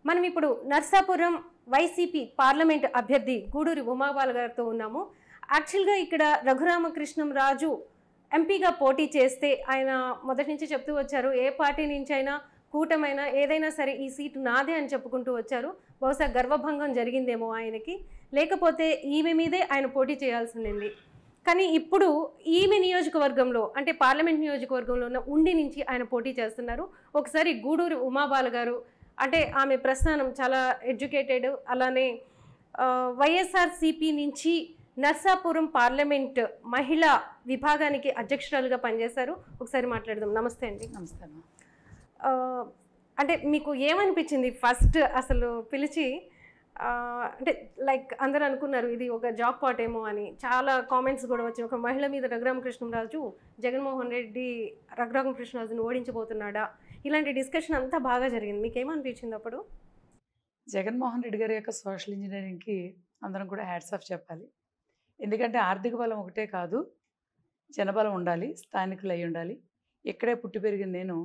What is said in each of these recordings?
మనం ఇప్పుడు Narsapuram YCP parliament అభ్యర్థి గూడూరి ఉమాబాల గారితో ఉన్నాము. యాక్చువల్గా ఇక్కడ రఘురామకృష్ణంరాజు ఎంపీగా పోటీ చేస్తే ఆయన మొదటి నుంచి చెప్తూ వచ్చారు, ఏ పార్టీ నుంచి అయినా కూటమైనా ఏదైనా సరే ఈ సీటు నాదే అని చెప్పుకుంటూ వచ్చారు. బహుశా గర్వభంగం జరిగిందేమో ఆయనకి, లేకపోతే ఈమె మీదే ఆయన పోటీ చేయాల్సింది. కానీ ఇప్పుడు ఈమె నియోజకవర్గంలో అంటే పార్లమెంట్ నియోజకవర్గంలో ఉన్న ఉండి నుంచి ఆయన పోటీ చేస్తున్నారు. ఒకసారి గూడూరి ఉమాబాల గారు అంటే ఆమె ప్రస్థానం చాలా ఎడ్యుకేటెడ్, అలానే వైఎస్ఆర్సీపీ నుంచి నర్సాపురం పార్లమెంట్ మహిళా విభాగానికి అధ్యక్షురాలుగా పనిచేశారు. ఒకసారి మాట్లాడదాం. నమస్తే అండి. నమస్తే. అంటే మీకు ఏమనిపించింది ఫస్ట్ అసలు పిలిచి? అంటే లైక్ అందరూ అనుకున్నారు ఇది ఒక జాబ్ పాట్ ఏమో అని, చాలా కామెంట్స్ కూడా వచ్చాయి. ఒక మహిళ మీద రఘురామకృష్ణంరాజు జగన్మోహన్ రెడ్డి రఘురామకృష్ణరాజును ఓడించబోతున్నాడా, ఇలాంటి డిస్కషన్ అంతా బాగా జరిగింది. మీకు ఏమనిపించింది అప్పుడు? జగన్మోహన్ రెడ్డి గారి యొక్క సోషల్ ఇంజనీరింగ్కి అందరం కూడా హ్యాట్స్ ఆఫ్ చెప్పాలి. ఎందుకంటే ఆర్థిక బలం ఒకటే కాదు, జనబలం ఉండాలి, స్థానికులు అయి ఉండాలి. ఇక్కడే పుట్టి పెరిగిన నేను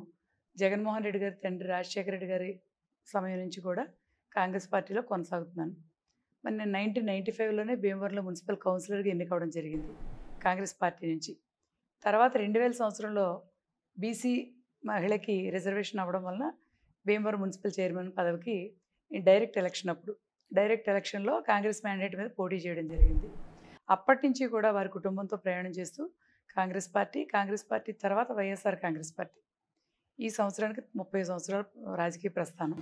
జగన్మోహన్ రెడ్డి గారి తండ్రి రాజశేఖర రెడ్డి గారి సమయం నుంచి కూడా కాంగ్రెస్ పార్టీలో కొనసాగుతున్నాను. మరి నేను 1995లోనే భీమవరంలో మున్సిపల్ కౌన్సిలర్గా ఎన్నికవడం జరిగింది కాంగ్రెస్ పార్టీ నుంచి. తర్వాత 2000 సంవత్సరంలో బీసీ మహిళకి రిజర్వేషన్ అవ్వడం వలన భీమవరం మున్సిపల్ చైర్మన్ పదవికి డైరెక్ట్ ఎలక్షన్, అప్పుడు డైరెక్ట్ ఎలక్షన్లో కాంగ్రెస్ మ్యాండేట్ మీద పోటీ చేయడం జరిగింది. అప్పటి నుంచి కూడా వారి కుటుంబంతో ప్రయాణం చేస్తూ కాంగ్రెస్ పార్టీ తర్వాత వైఎస్ఆర్ కాంగ్రెస్ పార్టీ, ఈ సంవత్సరానికి 30 సంవత్సరాల రాజకీయ ప్రస్థానం.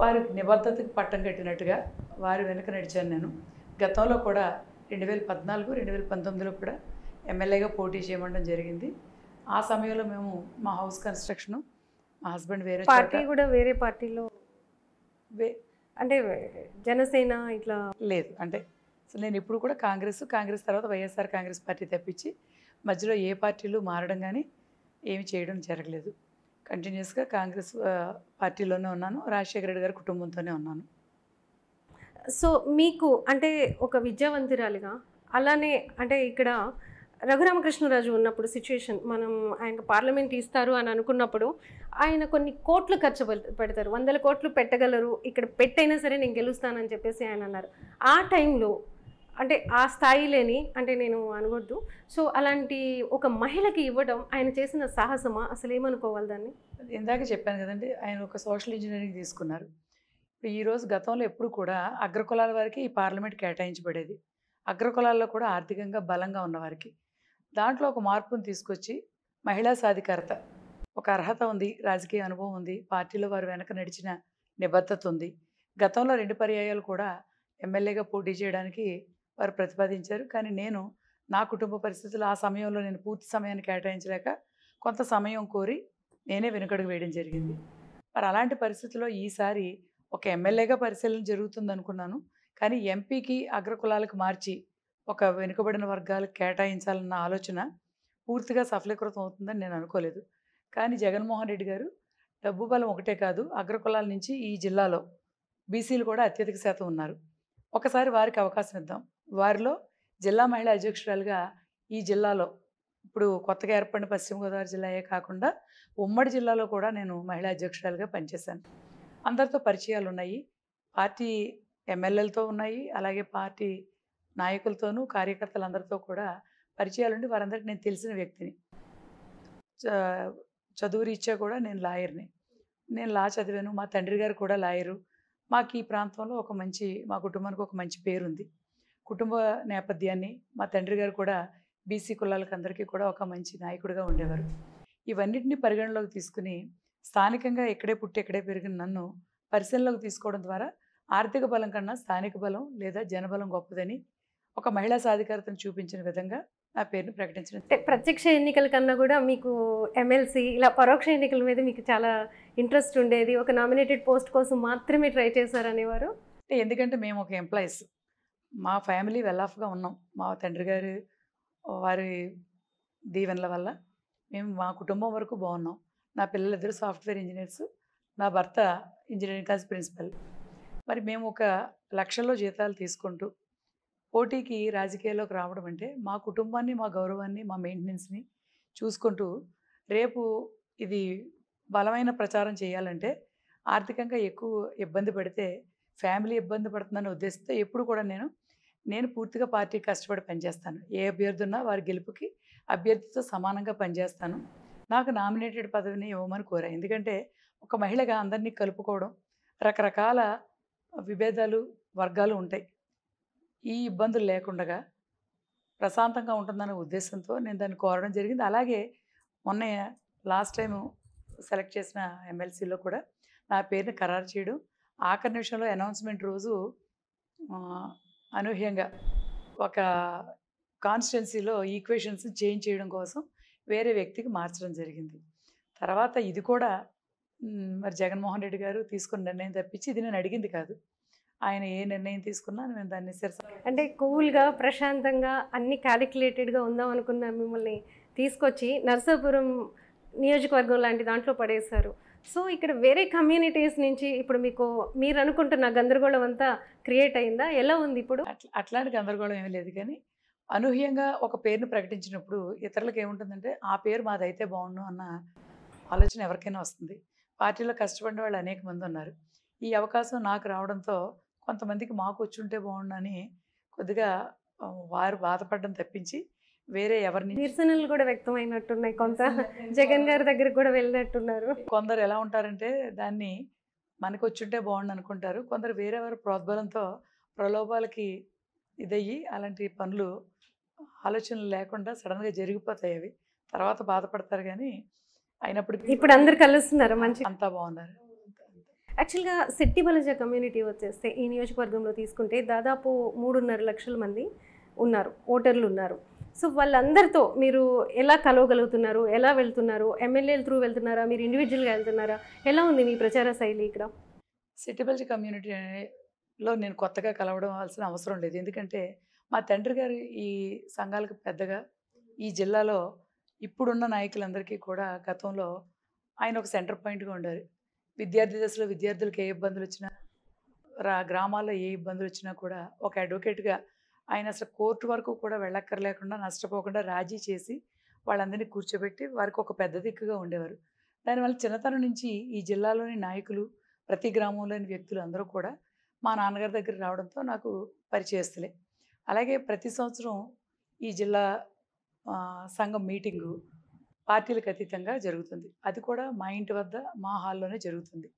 వారికి నిబద్ధతకు పట్టం కట్టినట్టుగా వారి వెనుక నడిచాను నేను. గతంలో కూడా 2014, 2019లో కూడా ఎమ్మెల్యేగా పోటీ చేయడం జరిగింది. ఆ సమయంలో మేము మా హౌస్ కన్స్ట్రక్షను, మా హస్బెండ్ వేరే పార్టీ కూడా వేరే పార్టీలో అంటే జనసేన ఇట్లా లేదు. అంటే అసలు నేను ఇప్పుడు కూడా కాంగ్రెస్ తర్వాత వైఎస్ఆర్ కాంగ్రెస్ పార్టీ తప్పించి మధ్యలో ఏ పార్టీలు మారడం కానీ ఏమి చేయడం జరగలేదు. కంటిన్యూస్గా కాంగ్రెస్ పార్టీలోనే ఉన్నాను, రాజశేఖర రెడ్డి గారి కుటుంబంతోనే ఉన్నాను. సో మీకు అంటే ఒక విద్యావంతురాలిగా, అలానే అంటే ఇక్కడ రఘురామకృష్ణరాజు ఉన్నప్పుడు సిచ్యువేషన్, మనం ఆయన పార్లమెంట్ ఇస్తారు అని అనుకున్నప్పుడు ఆయన కొన్ని కోట్లు ఖర్చు పెడతారు, 100 కోట్లు పెట్టగలరు, ఇక్కడ పెట్టైనా సరే నేను గెలుస్తానని చెప్పేసి ఆయన అన్నారు. ఆ టైంలో అంటే ఆ స్థాయి లేని అంటే నేను అనకూడదు, సో అలాంటి ఒక మహిళకి ఇవ్వడం ఆయన చేసిన సాహసమా, అసలు ఏమనుకోవాలి దాన్ని? ఇందాక చెప్పాను కదండి, ఆయన ఒక సోషల్ ఇంజనీరింగ్ తీసుకున్నారు. ఈరోజు గతంలో ఎప్పుడు కూడా అగ్రకులాల వారికి ఈ పార్లమెంట్ కేటాయించబడేది, అగ్రకులాల్లో కూడా ఆర్థికంగా బలంగా ఉన్నవారికి. దాంట్లో ఒక మార్పును తీసుకొచ్చి మహిళా సాధికారత, ఒక అర్హత ఉంది, రాజకీయ అనుభవం ఉంది, పార్టీలో వారు వెనక నడిచిన నిబద్ధత ఉంది. గతంలో 2 పర్యాయాలు కూడా ఎమ్మెల్యేగా పోటీ చేయడానికి వారు ప్రతిపాదించారు. కానీ నేను నా కుటుంబ పరిస్థితులు ఆ సమయంలో నేను పూర్తి సమయాన్ని కేటాయించలేక కొంత సమయం కోరి నేనే వెనుకడుగు వేయడం జరిగింది. మరి అలాంటి పరిస్థితుల్లో ఈసారి ఒక ఎమ్మెల్యేగా పరిశీలన జరుగుతుంది అనుకున్నాను. కానీ ఎంపీకి అగ్రకులాలకు మార్చి ఒక వెనుకబడిన వర్గాలకు కేటాయించాలన్న ఆలోచన పూర్తిగా సఫలీకృతం అవుతుందని నేను అనుకోలేదు. కానీ జగన్మోహన్ రెడ్డి గారు డబ్బు బలం ఒకటే కాదు, అగ్రకులాల నుంచి ఈ జిల్లాలో బీసీలు కూడా అత్యధిక శాతం ఉన్నారు. ఒకసారి వారికి అవకాశం ఇద్దాం. వారిలో జిల్లా మహిళా అధ్యక్షురాలుగా ఈ జిల్లాలో ఇప్పుడు కొత్తగా ఏర్పడిన పశ్చిమ గోదావరి జిల్లాయే కాకుండా ఉమ్మడి జిల్లాలో కూడా నేను మహిళా అధ్యక్షురాలుగా పనిచేశాను. అందరితో పరిచయాలు ఉన్నాయి, పార్టీ ఎమ్మెల్యేలతో ఉన్నాయి, అలాగే పార్టీ నాయకులతోనూ కార్యకర్తలందరితో కూడా పరిచయాలుండి వారందరికీ నేను తెలిసిన వ్యక్తిని. చదువు రీత్యా కూడా నేను లాయర్ని, నేను లా చదివాను, మా తండ్రి గారు కూడా లాయరు. మాకు ఈ ప్రాంతంలో మా కుటుంబానికి ఒక మంచి పేరుంది. కుటుంబ నేపథ్యాన్ని, మా తండ్రి గారు కూడా బీసీ కులాలకు అందరికీ కూడా ఒక మంచి నాయకుడిగా ఉండేవారు. ఇవన్నిటిని పరిగణలోకి తీసుకుని స్థానికంగా ఎక్కడే పుట్టి ఎక్కడే పెరిగిన నన్ను పరిశీలనలోకి తీసుకోవడం ద్వారా ఆర్థిక బలం కన్నా స్థానిక బలం లేదా జనబలం గొప్పదని ఒక మహిళా సాధికారతను చూపించిన విధంగా నా పేరుని ప్రకటించడం. ప్రత్యక్ష ఎన్నికల కన్నా కూడా మీకు ఎమ్మెల్సీ ఇలా పరోక్ష ఎన్నికల మీద మీకు చాలా ఇంట్రెస్ట్ ఉండేది, ఒక నామినేటెడ్ పోస్ట్ కోసం మాత్రమే ట్రై చేశారనేవారు. ఎందుకంటే మేము ఒక ఎంప్లాయీస్, మా ఫ్యామిలీ వెల్ ఆఫ్గా ఉన్నాం. మా తండ్రి గారు వారి దీవెనల వల్ల మేము మా కుటుంబం వరకు బాగున్నాం. నా పిల్లలిద్దరు సాఫ్ట్వేర్ ఇంజనీర్స్, నా భర్త ఇంజనీరింగ్ కాలేజ్ ప్రిన్సిపల్. మరి మేము ఒక లక్షల్లో జీతాలు తీసుకుంటూ పోటీకి రాజకీయాల్లోకి రావడం అంటే మా కుటుంబాన్ని, మా గౌరవాన్ని, మా మెయింటెనెన్స్ని చూసుకుంటూ రేపు ఇది బలమైన ప్రచారం చేయాలంటే ఆర్థికంగా ఎక్కువ ఇబ్బంది పడితే ఫ్యామిలీ ఇబ్బంది పడుతుందనే ఉద్దేశంతో ఎప్పుడు కూడా నేను పూర్తిగా పార్టీకి కష్టపడి పనిచేస్తాను. ఏ అభ్యర్థి ఉన్నా వారి గెలుపుకి అభ్యర్థితో సమానంగా పనిచేస్తాను. నాకు నామినేటెడ్ పదవిని ఇవ్వమని కోరా. ఎందుకంటే ఒక మహిళగా అందరినీ కలుపుకోవడం, రకరకాల విభేదాలు, వర్గాలు ఉంటాయి. ఈ ఇబ్బందులు లేకుండగా ప్రశాంతంగా ఉంటుందనే ఉద్దేశంతో నేను దాన్ని కోరడం జరిగింది. అలాగే మొన్న లాస్ట్ టైము సెలెక్ట్ చేసిన ఎమ్మెల్సీలో కూడా నా పేరుని ఖరారు చేయడం, ఆఖరి నిమిషంలో అనౌన్స్మెంట్ రోజు అనూహ్యంగా ఒక కాన్స్టిట్యున్సీలో ఈక్వేషన్స్ చేంజ్ చేయడం కోసం వేరే వ్యక్తికి మార్చడం జరిగింది. తర్వాత ఇది కూడా మరి జగన్మోహన్ రెడ్డి గారు తీసుకున్న నిర్ణయం తప్పించి ఇది నేను అడిగింది కాదు. ఆయన ఏ నిర్ణయం తీసుకున్నా నేను దాన్ని అంటే కూల్గా ప్రశాంతంగా అన్ని క్యాలిక్యులేటెడ్గా ఉందాం అనుకున్న మిమ్మల్ని తీసుకొచ్చి నర్సాపురం నియోజకవర్గం లాంటి దాంట్లో పడేశారు. సో ఇక్కడ వేరే కమ్యూనిటీస్ నుంచి ఇప్పుడు మీరు అనుకుంటున్న గందరగోళం అంతా క్రియేట్ అయిందా? ఎలా ఉంది ఇప్పుడు? అట్లాంటి గందరగోళం ఏమీ లేదు. కానీ అనూహ్యంగా ఒక పేరును ప్రకటించినప్పుడు ఇతరులకు ఏముంటుందంటే ఆ పేరు మాదైతే బాగుండు అన్న ఆలోచన ఎవరికైనా వస్తుంది. పార్టీలో కష్టపడిన వాళ్ళు అనేక మంది ఉన్నారు. ఈ అవకాశం నాకు రావడంతో కొంతమందికి మాకు వచ్చి ఉంటే బాగుండని కొద్దిగా వారు బాధపడడం తప్పించి వేరే ఎవరిని నిరసనలు కూడా వ్యక్తమైనట్టున్నాయి. కొంత జగన్ గారి దగ్గరికి కూడా వెళ్ళినట్టున్నారు. కొందరు ఎలా ఉంటారంటే దాన్ని మనకు వచ్చుంటే బాగుండు అనుకుంటారు. కొందరు వేరే వారి ప్రోద్బలంతో ప్రలోభాలకి ఇదయ్యి అలాంటి పనులు ఆలోచనలు లేకుండా సడన్గా జరిగిపోతాయి. అవి తర్వాత బాధపడతారు. కానీ అయినప్పటికీ ఇప్పుడు అందరు కలుస్తున్నారు, మంచి అంతా బాగున్నారు. యాక్చువల్గా శెట్టి బలజ కమ్యూనిటీ వచ్చేస్తే ఈ నియోజకవర్గంలో తీసుకుంటే దాదాపు 3.5 లక్షల మంది ఉన్నారు, ఓటర్లు ఉన్నారు. సో వాళ్ళందరితో మీరు ఎలా కలవగలుగుతున్నారు? ఎలా వెళ్తున్నారు? ఎమ్మెల్యేల త్రూ వెళ్తున్నారా? మీరు ఇండివిజువల్గా వెళ్తున్నారా? ఎలా ఉంది మీ ప్రచార శైలి ఇక్కడ? శెట్టి బలజ కమ్యూనిటీలో నేను కొత్తగా కలవడం అవసరం లేదు. ఎందుకంటే మా తండ్రి గారు ఈ సంఘాలకు పెద్దగా ఈ జిల్లాలో ఇప్పుడున్న నాయకులందరికీ కూడా గతంలో ఆయన ఒక సెంటర్ పాయింట్గా ఉండారు. విద్యార్థి దశలో విద్యార్థులకు ఏ ఇబ్బందులు వచ్చినా, గ్రామాల్లో ఏ ఇబ్బందులు వచ్చినా కూడా ఒక అడ్వకేట్గా ఆయన అసలు కోర్టు వరకు కూడా వెళ్ళక్కర్లేకుండా నష్టపోకుండా రాజీ చేసి వాళ్ళందరినీ కూర్చోబెట్టి వారికి ఒక పెద్ద దిక్కుగా ఉండేవారు. దానివల్ల చిన్నతనం నుంచి ఈ జిల్లాలోని నాయకులు, ప్రతి గ్రామంలోని వ్యక్తులు అందరూ కూడా మా నాన్నగారి దగ్గర రావడంతో నాకు పరిచయస్తులే. అలాగే ప్రతి సంవత్సరం ఈ జిల్లా సంఘం మీటింగు పార్టీలకు అతీతంగా జరుగుతుంది. అది కూడా మా ఇంటి వద్ద మా హాల్లోనే జరుగుతుంది.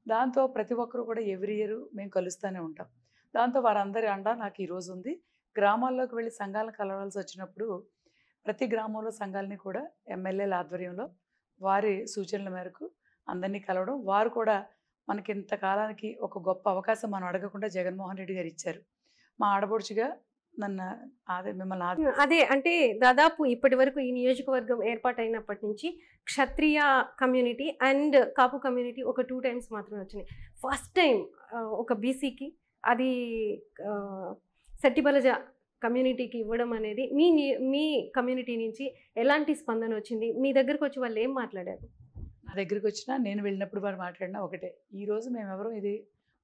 దాంతో ప్రతి ఒక్కరు కూడా ఎవ్రీ ఇయర్ మేము కలుస్తూనే ఉంటాం. దాంతో వారందరి అండ నాకు ఈరోజు ఉంది. గ్రామాల్లోకి వెళ్ళి సంఘాలను కలవాల్సి వచ్చినప్పుడు ప్రతి గ్రామంలో సంఘాలని కూడా ఎమ్మెల్యేల ఆధ్వర్యంలో వారి సూచనల మేరకు అందరినీ కలవడం, వారు కూడా మనకి ఇంతకాలానికి ఒక గొప్ప అవకాశం మనం అడగకుండా జగన్మోహన్ రెడ్డి గారు ఇచ్చారు. మా ఆడపడుచుగా మిమ్మల్ని అదే అంటే దాదాపు ఇప్పటి వరకు ఈ నియోజకవర్గం ఏర్పాటైనప్పటి నుంచి క్షత్రియ కమ్యూనిటీ అండ్ కాపు కమ్యూనిటీ ఒక 2 times మాత్రమే వచ్చినాయి. ఫస్ట్ టైం ఒక బీసీకి అది శెట్టి బలజ కమ్యూనిటీకి ఇవ్వడం అనేది మీ కమ్యూనిటీ నుంచి ఎలాంటి స్పందన వచ్చింది? మీ దగ్గరకు వచ్చి వాళ్ళు ఏం మాట్లాడారు? నా దగ్గరికి వచ్చినా నేను వెళ్ళినప్పుడు వారు మాట్లాడినా ఒకటే, ఈరోజు మేమెవరూ ఇది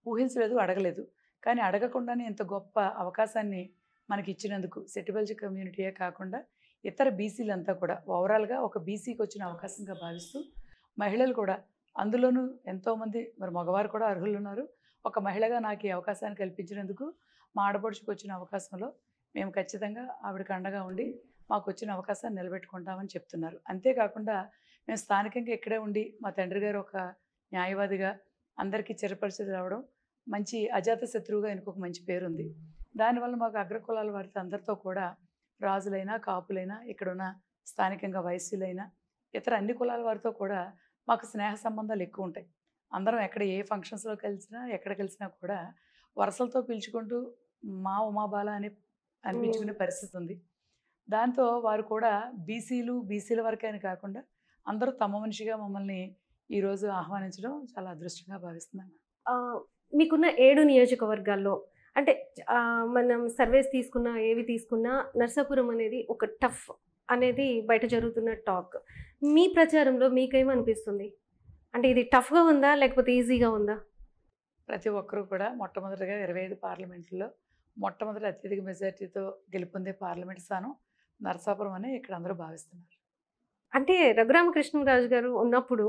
ఊహించలేదు, అడగలేదు. కానీ అడగకుండానే ఇంత గొప్ప అవకాశాన్ని మనకి ఇచ్చినందుకు శెట్టి బలజ కమ్యూనిటీయే కాకుండా ఇతర బీసీలంతా కూడా ఓవరాల్గా ఒక బీసీకి వచ్చిన అవకాశంగా భావిస్తూ మహిళలు కూడా అందులోనూ ఎంతోమంది మరి మగవారు కూడా అర్హులు ఉన్నారు. ఒక మహిళగా నాకు ఈ అవకాశాన్ని కల్పించినందుకు మా ఆడపడుచుకు వచ్చిన అవకాశంలో మేము ఖచ్చితంగా ఆవిడకి అండగా ఉండి మాకు వచ్చిన అవకాశాన్ని నిలబెట్టుకుంటామని చెప్తున్నారు. అంతేకాకుండా మేము స్థానికంగా ఇక్కడే ఉండి మా తండ్రి గారు ఒక న్యాయవాదిగా అందరికీ చిరపరిచితులు రావడం, మంచి అజాత శత్రువుగా ఆయనకు ఒక మంచి పేరుంది. దానివల్ల మాకు అగ్రకులాల వారితో అందరితో కూడా రాజులైనా, కాపులైనా, ఇక్కడున్న స్థానికంగా వైశ్యులైనా, ఇతర అన్ని కులాల వారితో కూడా మాకు స్నేహ సంబంధాలు ఎక్కువ ఉంటాయి. అందరం ఎక్కడ ఏ ఫంక్షన్స్లో కలిసినా, ఎక్కడ కలిసినా కూడా వరుసలతో పిలుచుకుంటూ మా ఉమాబాల అని అనిపించుకునే పరిస్థితి ఉంది. దాంతో వారు కూడా బీసీల వరకే అని కాకుండా అందరూ తమ మనిషిగా మమ్మల్ని ఈరోజు ఆహ్వానించడం చాలా అదృష్టంగా భావిస్తున్నాను. మీకున్న 7 నియోజకవర్గాల్లో అంటే మనం సర్వేస్ తీసుకున్నా, ఏవి తీసుకున్నా నర్సాపురం అనేది ఒక టఫ్ అనేది బయట జరుగుతున్న టాక్. మీ ప్రచారంలో మీకేమనిపిస్తుంది? అంటే ఇది టఫ్గా ఉందా లేకపోతే ఈజీగా ఉందా? ప్రతి ఒక్కరూ కూడా మొట్టమొదటిగా 25 పార్లమెంట్లో మొట్టమొదటి అత్యధిక మెజార్టీతో గెలుపొందే పార్లమెంట్ స్థానం నరసాపురం అని ఇక్కడ అందరూ భావిస్తున్నారు. అంటే రఘురామకృష్ణరాజు గారు ఉన్నప్పుడు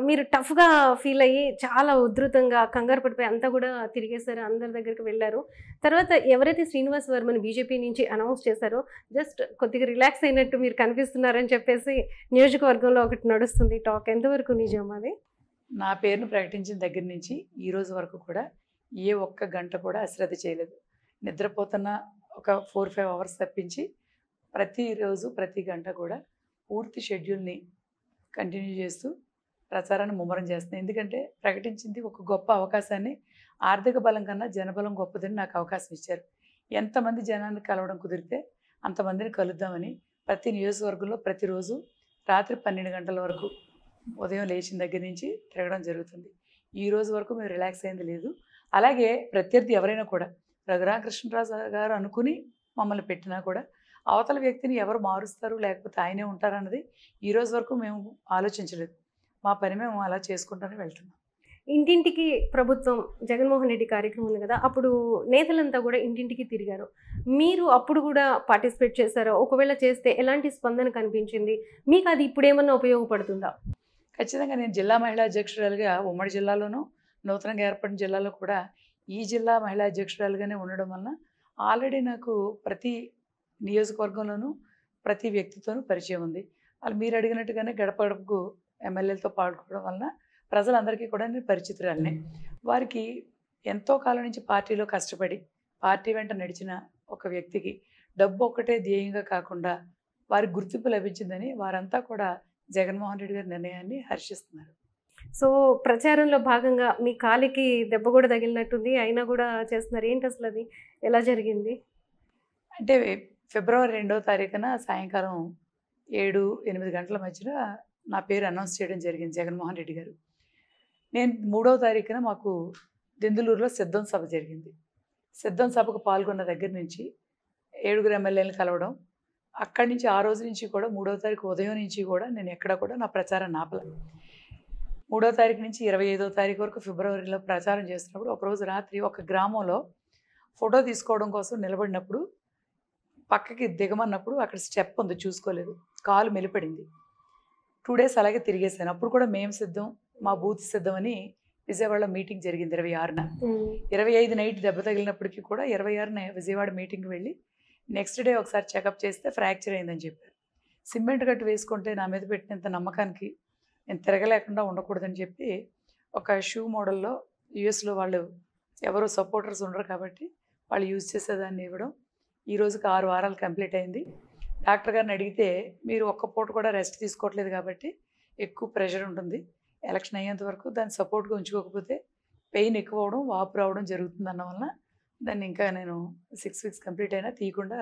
మీరు టఫ్గా ఫీల్ అయ్యి చాలా ఉధృతంగా కంగారు పడిపోయి అంతా కూడా తిరిగేశారు, అందరి దగ్గరికి వెళ్ళారు. తర్వాత ఎవరైతే శ్రీనివాస్ వర్మని బీజేపీ నుంచి అనౌన్స్ చేశారో జస్ట్ కొద్దిగా రిలాక్స్ అయినట్టు మీరు కనిపిస్తున్నారని చెప్పేసి నియోజకవర్గంలో ఒకటి నడుస్తుంది టాక్. ఎంతవరకు నిజం అది? నా పేరును ప్రకటించిన దగ్గర నుంచి ఈ రోజు వరకు కూడా ఏ ఒక్క గంట కూడా అశ్రద్ధ చేయలేదు. నిద్రపోతున్న ఒక 4-5 అవర్స్ తప్పించి ప్రతిరోజు ప్రతి గంట కూడా పూర్తి షెడ్యూల్ని కంటిన్యూ చేస్తూ ప్రచారాన్ని ముమ్మరం చేస్తున్నాను. ఎందుకంటే ప్రకటించింది ఒక గొప్ప అవకాశాన్ని, ఆర్థిక బలం కన్నా జనబలం గొప్పదని నాకు అవకాశం ఇచ్చారు. ఎంతమంది జనాన్ని కలవడం కుదిరితే అంతమందిని కలుద్దామని ప్రతి నియోజకవర్గంలో ప్రతిరోజు రాత్రి 12 గంటల వరకు ఉదయం లేచిన దగ్గర నుంచి తిరగడం జరుగుతుంది. ఈ రోజు వరకు మేము రిలాక్స్ అయింది లేదు. అలాగే ప్రత్యర్థి ఎవరైనా కూడా రఘురామకృష్ణరాజు గారు అనుకుని మమ్మల్ని పెట్టినా కూడా అవతల వ్యక్తిని ఎవరు మారుస్తారు లేకపోతే ఆయనే ఉంటారన్నది ఈ రోజు వరకు మేము ఆలోచించలేదు. మా పని మేము అలా చేసుకుంటూనే వెళ్తున్నాం. ఇంటింటికి ప్రభుత్వం జగన్మోహన్ రెడ్డి కార్యక్రమం ఉంది కదా, అప్పుడు నేతలంతా కూడా ఇంటింటికి తిరిగారు. మీరు అప్పుడు కూడా పార్టిసిపేట్ చేశారా? ఒకవేళ చేస్తే ఎలాంటి స్పందన కనిపించింది మీకు? అది ఇప్పుడు ఏమన్నా ఉపయోగపడుతుందా? ఖచ్చితంగా నేను జిల్లా మహిళా అధ్యక్షురాలుగా ఉమ్మడి జిల్లాలోనూ నూతనంగా ఏర్పడిన జిల్లాలో కూడా ఈ జిల్లా మహిళా అధ్యక్షురాలుగానే ఉండడం వలన ఆల్రెడీ నాకు ప్రతి నియోజకవర్గంలోనూ ప్రతి వ్యక్తితోనూ పరిచయం ఉంది. వాళ్ళు మీరు అడిగినట్టుగానే గడప గడపకు ఎమ్మెల్యేలతో పాల్గొనడం వలన ప్రజలందరికీ కూడా నేను పరిచితురాలినే. వారికి ఎంతో కాలం నుంచి పార్టీలో కష్టపడి పార్టీ వెంట నడిచిన ఒక వ్యక్తికి డబ్బు ఒక్కటే ధ్యేయంగా కాకుండా వారికి గుర్తింపు లభించిందని వారంతా కూడా జగన్మోహన్ రెడ్డి గారి నిర్ణయాన్ని హర్షిస్తున్నారు. సో ప్రచారంలో భాగంగా మీ కాలికి దెబ్బ కూడా తగిలినట్టుంది, అయినా కూడా చేస్తున్నారు. ఏంటి అసలు అది ఎలా జరిగింది? అంటే ఫిబ్రవరి 2వ తారీఖున సాయంకాలం 7-8 గంటల మధ్యన నా పేరు అనౌన్స్ చేయడం జరిగింది జగన్మోహన్ రెడ్డి గారు. నేను 3వ తారీఖున మాకు దెందులూరులో సిద్ధం సభ జరిగింది. సిద్ధం సభకు పాల్గొన్న దగ్గర నుంచి 7 ఎమ్మెల్యేలను కలవడం, అక్కడి నుంచి ఆ రోజు నుంచి కూడా 3వ తారీఖు ఉదయం నుంచి కూడా నేను ఎక్కడ కూడా నా ప్రచారాన్ని ఆపలేదు. 3వ తారీఖు నుంచి 25వ తారీఖు వరకు ఫిబ్రవరిలో ప్రచారం చేస్తున్నప్పుడు ఒకరోజు రాత్రి ఒక గ్రామంలో ఫోటో తీసుకోవడం కోసం నిలబడినప్పుడు పక్కకి దిగమన్నప్పుడు అక్కడ స్టెప్ ఉంది, చూసుకోలేదు, కాలు మెలిపడింది. 2 డేస్ అలాగే తిరిగేసాను. అప్పుడు కూడా మేము సిద్ధం, మా బూత్ సిద్ధం అని విజయవాడలో మీటింగ్ జరిగింది 26న. 25 నైట్ దెబ్బ తగిలినప్పటికీ కూడా 26న విజయవాడ మీటింగ్కి వెళ్ళి నెక్స్ట్ డే ఒకసారి చెకప్ చేస్తే ఫ్రాక్చర్ అయిందని చెప్పారు. సిమెంట్ గట్టు వేసుకుంటే నా మీద పెట్టినంత నమ్మకానికి నేను తిరగలేకుండా ఉండకూడదని చెప్పి ఒక షూ మోడల్లో యూఎస్లో వాళ్ళు ఎవరు సపోర్టర్స్ ఉండరు కాబట్టి వాళ్ళు యూజ్ చేసేదాన్ని ఇవ్వడం. ఈ రోజుకి 6 వారాలు కంప్లీట్ అయింది. డాక్టర్ గారిని అడిగితే మీరు ఒక్క పూట కూడా రెస్ట్ తీసుకోవట్లేదు కాబట్టి ఎక్కువ ప్రెషర్ ఉంటుంది, ఎలక్షన్ అయ్యేంత వరకు దాన్ని సపోర్ట్గా ఉంచుకోకపోతే పెయిన్ ఎక్కువ అవడం, వాపు రావడం జరుగుతుంది అన్న వలన దాన్ని ఇంకా నేను 6 వీక్స్ కంప్లీట్ అయినా తీయకుండా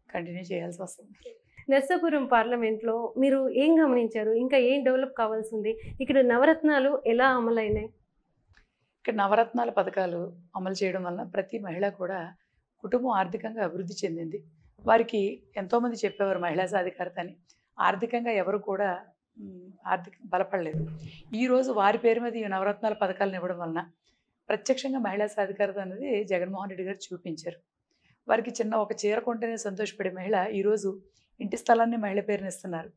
కంటిన్యూ చేయాల్సి వస్తుంది. నర్సాపురం పార్లమెంట్లో మీరు ఏం గమనించారు? ఇంకా ఏం డెవలప్ కావాల్సి ఉంది? ఇక్కడ నవరత్నాలు ఎలా అమలైనాయి? ఇక్కడ నవరత్నాల పథకాలు అమలు చేయడం వలన ప్రతి మహిళ కూడా కుటుంబం ఆర్థికంగా అభివృద్ధి చెందింది. వారికి ఎంతోమంది చెప్పేవారు మహిళా సాధికారత అని, ఆర్థికంగా ఎవరు కూడా ఆర్థిక బలపడలేదు. ఈరోజు వారి పేరు మీద ఈ నవరత్నాల పథకాలను ఇవ్వడం వలన ప్రత్యక్షంగా మహిళా సాధికారత అనేది జగన్మోహన్ రెడ్డి గారు చూపించారు. వారికి చిన్న ఒక చీర కొంటేనే సంతోషపడే మహిళ ఈరోజు ఇంటి స్థలాన్ని మహిళ పేరుని ఇస్తున్నారు.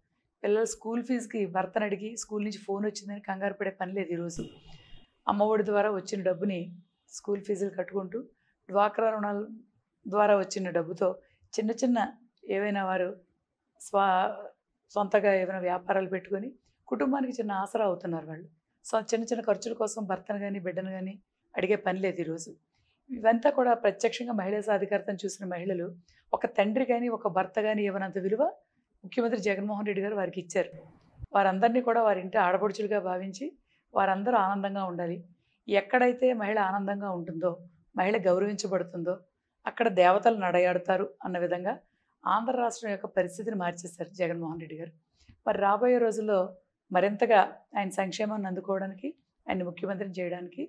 పిల్లల స్కూల్ ఫీజుకి భర్తను అడిగి స్కూల్ నుంచి ఫోన్ వచ్చిందని కంగారు పడే పని లేదు. ఈరోజు అమ్మఒడి ద్వారా వచ్చిన డబ్బుని స్కూల్ ఫీజులు కట్టుకుంటూ డ్వాక్రా రుణాల ద్వారా వచ్చిన డబ్బుతో చిన్న చిన్న ఏవైనా వారు సొంతగా ఏమైనా వ్యాపారాలు పెట్టుకొని కుటుంబానికి చిన్న ఆసరా అవుతున్నారు. వాళ్ళు చిన్న చిన్న ఖర్చుల కోసం భర్తను కానీ బిడ్డను కానీ అడిగే పని లేదు ఈరోజు. ఇవంతా కూడా ప్రత్యక్షంగా మహిళా సాధికారతను చూసిన మహిళలు ఒక తండ్రి కానీ ఒక భర్త కానీ ఇవ్వనంత విలువ ముఖ్యమంత్రి జగన్మోహన్ రెడ్డి గారు వారికి ఇచ్చారు. వారందరినీ కూడా వారి ఇంటి ఆడపడుచులుగా భావించి వారందరూ ఆనందంగా ఉండాలి. ఎక్కడైతే మహిళ ఆనందంగా ఉంటుందో, మహిళ గౌరవించబడుతుందో అక్కడ దేవతలు నడయాడుతారు అన్న విధంగా ఆంధ్ర రాష్ట్రం యొక్క పరిస్థితిని మార్చేశారు జగన్మోహన్ రెడ్డి గారు. మరి రాబోయే రోజుల్లో మరింతగా ఆయన సంక్షేమాన్ని అందుకోవడానికి, ఆయన ముఖ్యమంత్రిని చేయడానికి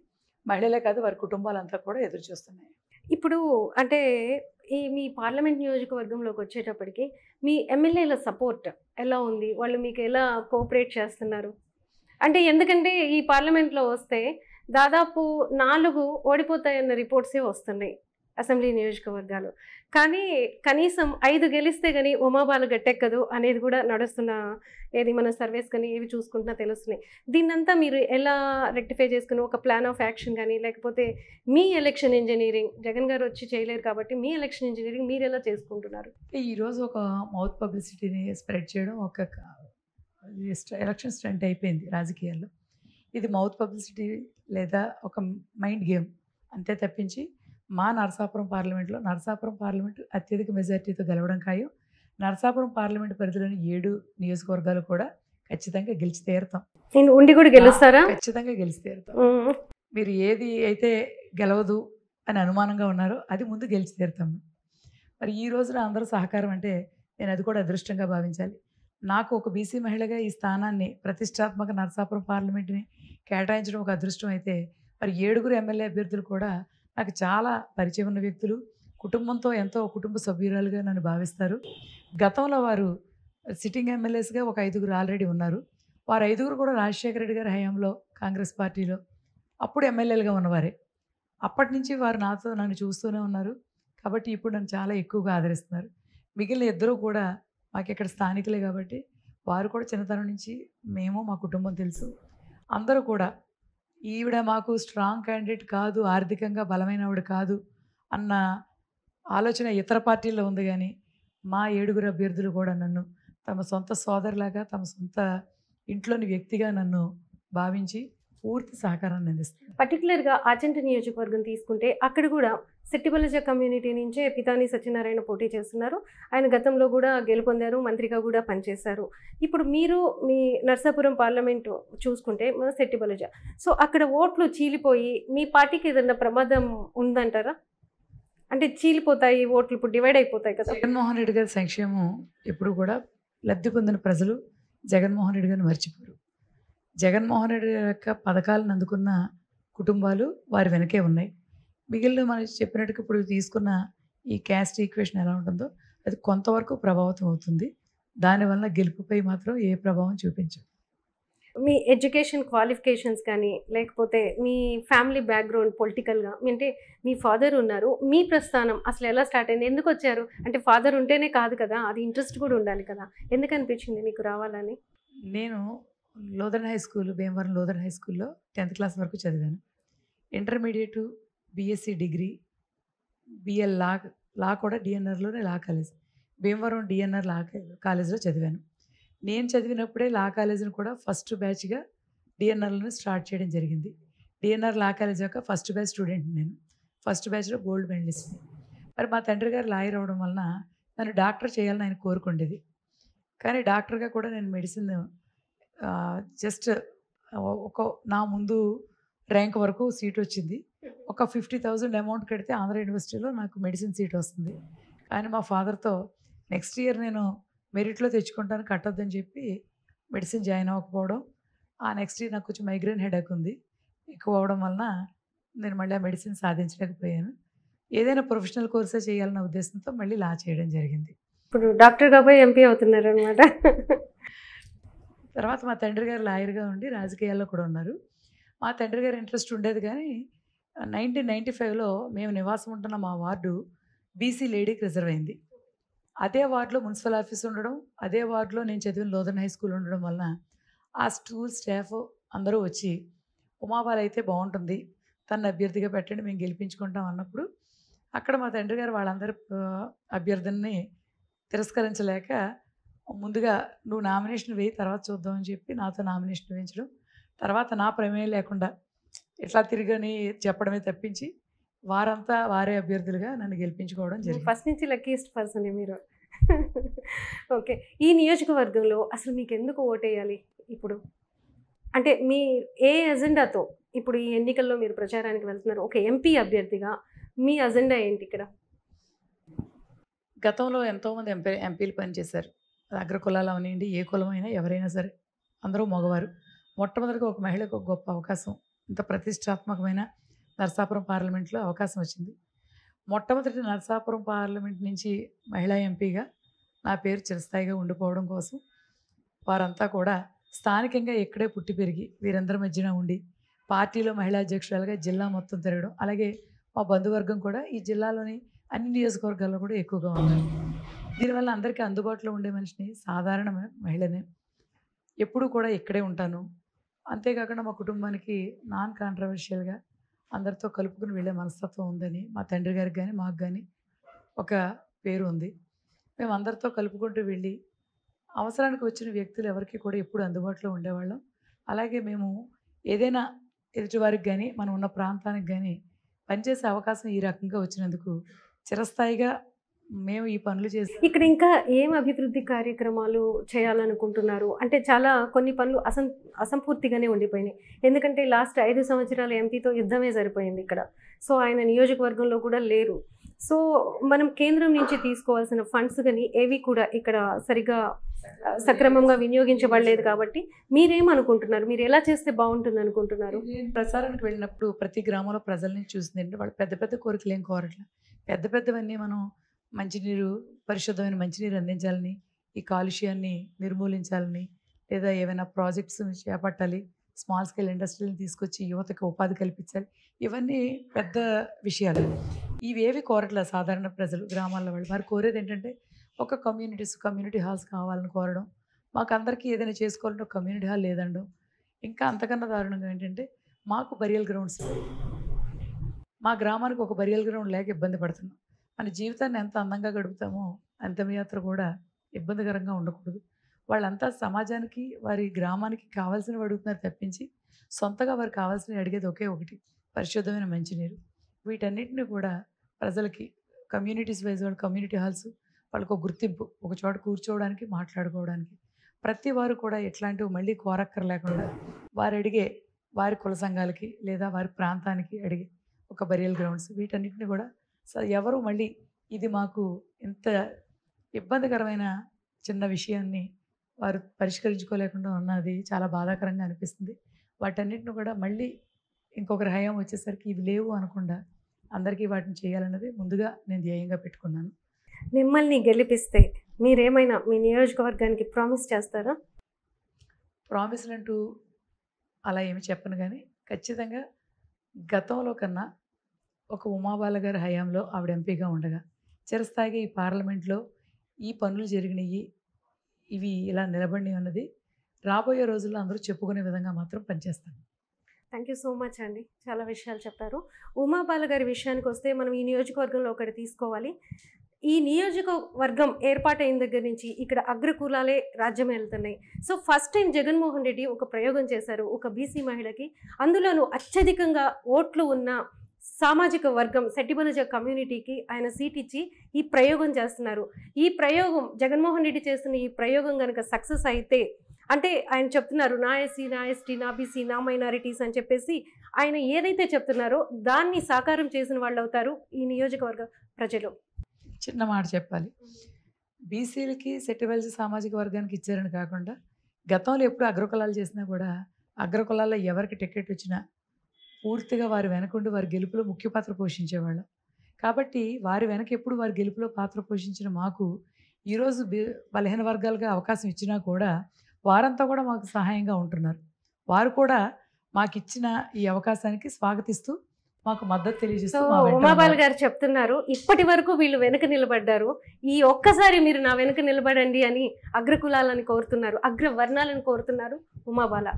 మహిళలే కాదు వారి కుటుంబాలంతా కూడా ఎదురు చూస్తున్నాయి. ఇప్పుడు అంటే ఈ మీ పార్లమెంట్ నియోజకవర్గంలోకి వచ్చేటప్పటికి మీ ఎమ్మెల్యేల సపోర్ట్ ఎలా ఉంది? వాళ్ళు మీకు ఎలా కోఆపరేట్ చేస్తున్నారు? అంటే ఎందుకంటే ఈ పార్లమెంట్లో వస్తే దాదాపు 4 ఓడిపోతాయన్న రిపోర్ట్సే వస్తున్నాయి. అసెంబ్లీ నియోజకవర్గాలు. కానీ కనీసం 5 గెలిస్తే గాని ఉమాబాల గట్టెక్కదు అనేది కూడా నడుస్తున్న ఏది మన సర్వేస్ కానీ ఏవి చూసుకుంటున్నా తెలుస్తున్నాయి. దీన్నంతా మీరు ఎలా రెక్టిఫై చేసుకుని ఒక ప్లాన్ ఆఫ్ యాక్షన్ గాని లేకపోతే మీ ఎలక్షన్ ఇంజినీరింగ్ జగన్ గారు వచ్చి చేయలేరు కాబట్టి మీ ఎలక్షన్ ఇంజినీరింగ్ మీరెలా చేసుకుంటున్నారు? ఈరోజు ఒక మౌత్ పబ్లిసిటీని స్ప్రెడ్ చేయడం ఒక ఎలక్షన్ స్టంట్ అయిపోయింది రాజకీయాల్లో. ఇది మౌత్ పబ్లిసిటీ లేదా ఒక మైండ్ గేమ్ అంతే తప్పించి మా నరసాపురం పార్లమెంట్ అత్యధిక మెజారిటీతో గెలవడం ఖాయం. నరసాపురం పార్లమెంట్ పరిధిలోని 7 నియోజకవర్గాలు కూడా ఖచ్చితంగా గెలిచి తీరుతాం. నేను ఉండి కూడా గెలుస్తారా? ఖచ్చితంగా గెలిచి తీరుతాం. మీరు ఏది అయితే గెలవదు అని అనుమానంగా ఉన్నారో అది ముందు గెలిచి తీరుతాం. మరి ఈ రోజున అందరూ సహకారం అంటే నేను అది కూడా అదృష్టంగా భావించాలి. నాకు ఒక బీసీ మహిళగా ఈ స్థానాన్ని ప్రతిష్టాత్మక నరసాపురం పార్లమెంట్ని కేటాయించడం ఒక అదృష్టం అయితే, మరి 7 ఎమ్మెల్యే అభ్యర్థులు కూడా నాకు చాలా పరిచయం ఉన్న వ్యక్తులు, కుటుంబంతో ఎంతో కుటుంబ సభ్యురాలుగా నన్ను భావిస్తారు. గతంలో వారు సిట్టింగ్ ఎమ్మెల్యేస్గా ఒక 5 ఆల్రెడీ ఉన్నారు. వారు 5 కూడా రాజశేఖర రెడ్డి గారి హయాంలో కాంగ్రెస్ పార్టీలో అప్పుడు ఎమ్మెల్యేలుగా ఉన్నవారే. అప్పటి నుంచి వారు నన్ను చూస్తూనే ఉన్నారు. కాబట్టి ఇప్పుడు నన్ను చాలా ఎక్కువగా ఆదరిస్తున్నారు. మిగిలిన 2 కూడా మాకు ఇక్కడ స్థానికులే కాబట్టి వారు కూడా చిన్నతనం నుంచి మేము మా కుటుంబం తెలుసు. అందరూ కూడా ఈవిడ మాకు స్ట్రాంగ్ క్యాండిడేట్ కాదు, ఆర్థికంగా బలమైనవిడ కాదు అన్న ఆలోచన ఇతర పార్టీల్లో ఉంది. కానీ మా 7 అభ్యర్థులు కూడా నన్ను తమ సొంత సోదరులాగా, తమ సొంత ఇంట్లోని వ్యక్తిగా నన్ను భావించి పూర్తి సహకారాన్ని అందిస్తారు. పర్టికులర్గా ఆచంట నియోజకవర్గం తీసుకుంటే అక్కడ కూడా సెట్టిబలజ కమ్యూనిటీ నుంచే పితాని సత్యనారాయణ పోటీ చేస్తున్నారు. ఆయన గతంలో కూడా గెలుపొందారు, మంత్రిగా కూడా పనిచేశారు. ఇప్పుడు మీరు మీ నర్సాపురం పార్లమెంటు చూసుకుంటే మన సెట్టిబలజ, సో అక్కడ ఓట్లు చీలిపోయి మీ పార్టీకి ఏదైనా ప్రమాదం ఉందంటారా? అంటే చీలిపోతాయి ఓట్లు, ఇప్పుడు డివైడ్ అయిపోతాయి కదా. జగన్మోహన్ రెడ్డి గారి సంక్షేమం ఎప్పుడు కూడా లబ్ధి పొందిన ప్రజలు జగన్మోహన్ రెడ్డి గారిని మర్చిపోరు. జగన్మోహన్ రెడ్డి యొక్క పథకాలను అందుకున్న కుటుంబాలు వారి వెనకే ఉన్నాయి. మిగిలిన మనం చెప్పినట్టుగా ఇప్పుడు తీసుకున్న ఈ క్యాస్ట్ ఈక్వేషన్ ఎలా ఉంటుందో అది కొంతవరకు ప్రభావితం అవుతుంది. దానివల్ల గెలుపుపై మాత్రం ఏ ప్రభావం చూపించదు. మీ ఎడ్యుకేషన్ క్వాలిఫికేషన్స్ కానీ లేకపోతే మీ ఫ్యామిలీ బ్యాక్గ్రౌండ్ పొలిటికల్గా అంటే మీ ఫాదర్ ఉన్నారు, మీ ప్రస్థానం అసలు ఎలా స్టార్ట్ అయింది, ఎందుకు వచ్చారు? అంటే ఫాదర్ ఉంటేనే కాదు కదా, అది ఇంట్రెస్ట్ కూడా ఉండాలి కదా. ఎందుకు అనిపించింది మీకు రావాలని? నేను లోదర్ హై స్కూల్, భీమవరం లోదర్ హై స్కూల్లో 10th క్లాస్ వరకు చదివాను. ఇంటర్మీడియట్, బీఎస్సీ డిగ్రీ, బిఎల్ లా కూడా డిఎన్ఆర్లోనే లా కాలేజ్, భీమవరం డిఎన్ఆర్ లా కాలేజ్లో చదివాను. నేను చదివినప్పుడే లా కాలేజీని కూడా ఫస్ట్ బ్యాచ్గా డిఎన్ఆర్లోనే స్టార్ట్ చేయడం జరిగింది. డిఎన్ఆర్ లా కాలేజ్ యొక్క ఫస్ట్ బ్యాచ్ స్టూడెంట్ నేను. ఫస్ట్ బ్యాచ్లో గోల్డ్ మెడలిస్ట్ని. మరి మా తండ్రి గారు లాయర్ అవడం వలన నన్ను డాక్టర్ చేయాలని ఆయన కోరుకుండేది. కానీ డాక్టర్గా కూడా నేను మెడిసిన్ జస్ట్ నా ముందు ర్యాంక్ వరకు సీట్ వచ్చింది. ఒక 50,000 అమౌంట్ కడితే ఆంధ్ర యూనివర్సిటీలో నాకు మెడిసిన్ సీట్ వస్తుంది. కానీ మా ఫాదర్తో నెక్స్ట్ ఇయర్ నేను మెరిట్లో తెచ్చుకుంటాను, కట్టొద్దని చెప్పి మెడిసిన్ జాయిన్ అవ్వకపోవడం. ఆ నెక్స్ట్ ఇయర్ నాకు కొంచెం మైగ్రేన్ హెడేక్ ఉంది, ఎక్కువ అవడం వలన నేను మళ్ళీ ఆ మెడిసిన్ సాధించలేకపోయాను. ఏదైనా ప్రొఫెషనల్ కోర్సే చేయాలన్న ఉద్దేశంతో మళ్ళీ లా చేయడం జరిగింది. ఇప్పుడు డాక్టర్గా పోయి ఎంపీ అవుతున్నారు అనమాట. తర్వాత మా తండ్రి గారు లాయర్గా ఉండి రాజకీయాల్లో కూడా ఉన్నారు. మా తండ్రి గారు ఇంట్రెస్ట్ ఉండేది. కానీ 1995లో మేము నివాసం ఉంటున్న మా వార్డు బీసీ లేడీకి రిజర్వ్ అయింది. అదే వార్డులో మున్సిపల్ ఆఫీస్ ఉండడం, అదే వార్డులో నేను చదివిన లోదర్ హై స్కూల్ ఉండడం వలన ఆ స్కూల్ స్టాఫ్ అందరూ వచ్చి ఉమాబాల అయితే బాగుంటుంది, తన అభ్యర్థిగా పెట్టండి, మేము గెలిపించుకుంటాం అన్నప్పుడు అక్కడ మా తండ్రి గారు వాళ్ళందరి అభ్యర్థిని తిరస్కరించలేక ముందుగా నువ్వు నామినేషన్ వేయి, తర్వాత చూద్దామని చెప్పి నాతో నామినేషన్ వేయించడం. తర్వాత నా ప్రమేయం లేకుండా ఎట్లా తిరిగని చెప్పడమే తప్పించి వారంతా వారే అభ్యర్థులుగా నన్ను గెలిపించుకోవడం జరిగింది. ఫస్ట్ నుంచి లక్కీయెస్ట్ పర్సన్ మీరు. ఓకే, ఈ నియోజకవర్గంలో అసలు మీకు ఎందుకు ఓటేయాలి ఇప్పుడు? అంటే మీ ఏ ఎజెండాతో ఇప్పుడు ఈ ఎన్నికల్లో మీరు ప్రచారానికి వెళ్తున్నారు? ఒక ఎంపీ అభ్యర్థిగా మీ అజెండా ఏంటి ఇక్కడ? గతంలో ఎంతోమంది ఎంపీలు పనిచేశారు. అగ్ర కులాలు అవనివ్వండి, ఏ కులమైనా ఎవరైనా సరే అందరూ మగవారు. మొట్టమొదటిగా ఒక మహిళకు ఒక గొప్ప అవకాశం, ఇంత ప్రతిష్టాత్మకమైన నరసాపురం పార్లమెంట్లో అవకాశం వచ్చింది. మొట్టమొదటి నరసాపురం పార్లమెంట్ నుంచి మహిళా ఎంపీగా నా పేరు చిరస్థాయిగా ఉండిపోవడం కోసం వారంతా కూడా స్థానికంగా ఇక్కడే పుట్టి పెరిగి వీరందరి మధ్యన ఉండి పార్టీలో మహిళా అధ్యక్షురాలుగా జిల్లా మొత్తం తిరగడం, అలాగే మా బంధువర్గం కూడా ఈ జిల్లాలోని అన్ని నియోజకవర్గాల్లో కూడా ఎక్కువగా ఉన్నారు. దీనివల్ల అందరికీ అందుబాటులో ఉండే మనిషిని, సాధారణ మహిళని, ఎప్పుడూ కూడా ఇక్కడే ఉంటాను. అంతేకాకుండా మా కుటుంబానికి నాన్ కాంట్రవర్షియల్గా అందరితో కలుపుకుని వెళ్ళే మనస్తత్వం ఉందని మా తండ్రి గారికి కానీ మాకు కానీ ఒక పేరు ఉంది. మేము అందరితో కలుపుకుంటూ వెళ్ళి అవసరానికి వచ్చిన వ్యక్తులు ఎవరికి కూడా ఎప్పుడు అందుబాటులో ఉండేవాళ్ళం. అలాగే మేము ఏదైనా ఎదుటివారికి కానీ మనం ఉన్న ప్రాంతానికి కానీ పనిచేసే అవకాశం ఈ రకంగా వచ్చినందుకు చిరస్థాయిగా మేము ఈ పనులు చేసి ఇక్కడ ఇంకా ఏం అభివృద్ధి కార్యక్రమాలు చేయాలనుకుంటున్నారు? అంటే చాలా కొన్ని పనులు అసంపూర్తిగానే ఉండిపోయినాయి. ఎందుకంటే లాస్ట్ 5 సంవత్సరాలు ఎంపీతో యుద్ధమే సరిపోయింది ఇక్కడ. సో ఆయన నియోజకవర్గంలో కూడా లేరు. సో మనం కేంద్రం నుంచి తీసుకోవాల్సిన ఫండ్స్ కానీ ఏవి కూడా ఇక్కడ సరిగా సక్రమంగా వినియోగించబడలేదు. కాబట్టి మీరేమనుకుంటున్నారు? మీరు ఎలా చేస్తే బాగుంటుంది అనుకుంటున్నారు? నేను ప్రచారానికి వెళ్ళినప్పుడు ప్రతి గ్రామంలో ప్రజల నుంచి చూసింది ఏంటంటే వాళ్ళు పెద్ద పెద్ద కోరికలు ఏం కోరట్లేదు. పెద్ద పెద్దవన్నీ మనం మంచినీరు, పరిశుద్ధమైన మంచినీరు అందించాలని, ఈ కాలుష్యాన్ని నిర్మూలించాలని, లేదా ఏమైనా ప్రాజెక్ట్స్ చేపట్టాలి, స్మాల్ స్కేల్ ఇండస్ట్రీని తీసుకొచ్చి యువతకు ఉపాధి కల్పించాలి, ఇవన్నీ పెద్ద విషయాలు. ఇవేవి కోరట్లేదు సాధారణ ప్రజలు, గ్రామాల్లో వాళ్ళు. వారు కోరేది ఏంటంటే ఒక కమ్యూనిటీ హాల్స్ కావాలని కోరడం, మాకు అందరికీ ఏదైనా చేసుకోవాలంటే ఒక కమ్యూనిటీ హాల్ లేదండం, ఇంకా అంతకన్నా దారుణంగా ఏంటంటే మాకు బరియల్ గ్రౌండ్స్, మా గ్రామానికి ఒక బరియల్ గ్రౌండ్ లేక ఇబ్బంది పడుతున్నాం. మన జీవితాన్ని ఎంత అందంగా గడుపుతామో అంతిమయాత్ర కూడా ఇబ్బందికరంగా ఉండకూడదు. వాళ్ళంతా సమాజానికి, వారి గ్రామానికి కావాల్సినవి అడుగుతున్నారు తప్పించి సొంతగా వారికి కావాల్సినవి అడిగేది ఒకే ఒకటి, పరిశుద్ధమైన మంచినీరు. వీటన్నిటిని కూడా ప్రజలకి కమ్యూనిటీస్ వైజ్ వాళ్ళు కమ్యూనిటీ హాల్స్, వాళ్ళకు ఒక గుర్తింపు, ఒక చోట కూర్చోవడానికి, మాట్లాడుకోవడానికి, ప్రతి వారు కూడా ఎట్లాంటివి మళ్ళీ కోరక్కర్ లేకుండా వారు అడిగే వారి కుల సంఘాలకి లేదా వారి ప్రాంతానికి అడిగే ఒక బరియల్ గ్రౌండ్స్, వీటన్నిటిని కూడా ఎవరు మళ్ళీ ఇది మాకు ఇంత ఇబ్బందికరమైన చిన్న విషయాన్ని వారు పరిష్కరించుకోలేకుండా ఉన్నది చాలా బాధాకరంగా అనిపిస్తుంది. వాటన్నిటిని కూడా మళ్ళీ ఇంకొకరి హయాం వచ్చేసరికి ఇవి లేవు అనకుండా అందరికీ వాటిని చేయాలన్నది ముందుగా నేను ధ్యేయంగా పెట్టుకున్నాను. మిమ్మల్ని గెలిపిస్తే మీరేమైనా మీ నియోజకవర్గానికి ప్రామిస్ చేస్తారా? ప్రామిస్లు అంటూ అలా ఏమి చెప్పను, కానీ ఖచ్చితంగా గతంలో కన్నా ఒక ఉమాబాల గారి హయాంలో ఆవిడ ఎంపీగా ఉండగా చిరస్థాయిగా ఈ పార్లమెంట్లో ఈ పనులు జరిగినాయి, ఇవి ఇలా నిలబడినవి అన్నది రాబోయే రోజుల్లో అందరూ చెప్పుకునే విధంగా మాత్రం పనిచేస్తాను. థ్యాంక్ యూ సో మచ్ అండి, చాలా విషయాలు చెప్పారు. ఉమాబాల గారి విషయానికి వస్తే మనం ఈ నియోజకవర్గంలో ఒకటి తీసుకోవాలి. ఈ నియోజకవర్గం ఏర్పాటైన దగ్గర నుంచి ఇక్కడ అగ్రకులాలే రాజ్యం వెళ్తున్నాయి. So first time Jaganmohan Reddy ఒక ప్రయోగం చేశారు ఒక బీసీ మహిళకి. అందులోనూ అత్యధికంగా ఓట్లు ఉన్న సామాజిక వర్గం సెట్టిబలజ కమ్యూనిటీకి ఆయన సీట్ ఇచ్చి ఈ ప్రయోగం చేస్తున్నారు. ఈ ప్రయోగం జగన్మోహన్ రెడ్డి చేస్తున్న ఈ ప్రయోగం కనుక సక్సెస్ అయితే, అంటే ఆయన చెప్తున్నారు నా ఎస్సీ, నా ఎస్టీ, నా బీసీ, నా మైనారిటీస్ అని చెప్పేసి ఆయన ఏదైతే చెప్తున్నారో దాన్ని సాకారం చేసిన వాళ్ళు అవుతారు ఈ నియోజకవర్గ ప్రజలు. చిన్న మాట చెప్పాలి, బీసీలకి సెట్టిబల్జీ సామాజిక వర్గానికి ఇచ్చారని కాకుండా గతంలో ఎప్పుడు అగ్రకులాలు చేసినా కూడా అగ్రకులాల్లో ఎవరికి టికెట్ వచ్చినా పూర్తిగా వారి వెనకుండి వారి గెలుపులో ముఖ్య పాత్ర పోషించేవాళ్ళం. కాబట్టి వారి వెనక ఎప్పుడు వారి గెలుపులో పాత్ర పోషించిన మాకు ఈరోజు బలహీన వర్గాలుగా అవకాశం ఇచ్చినా కూడా వారంతా కూడా మాకు సహాయంగా ఉంటున్నారు. వారు కూడా మాకు ఇచ్చిన ఈ అవకాశానికి స్వాగతిస్తూ మాకు మద్దతు తెలియజేస్తూ ఉమాబాల గారు చెప్తున్నారు ఇప్పటి వరకు వీళ్ళు వెనక నిలబడ్డారు, ఈ ఒక్కసారి మీరు నా వెనక నిలబడండి అని అగ్రకులాలని కోరుతున్నారు, అగ్రవర్ణాలను కోరుతున్నారు ఉమాబాల.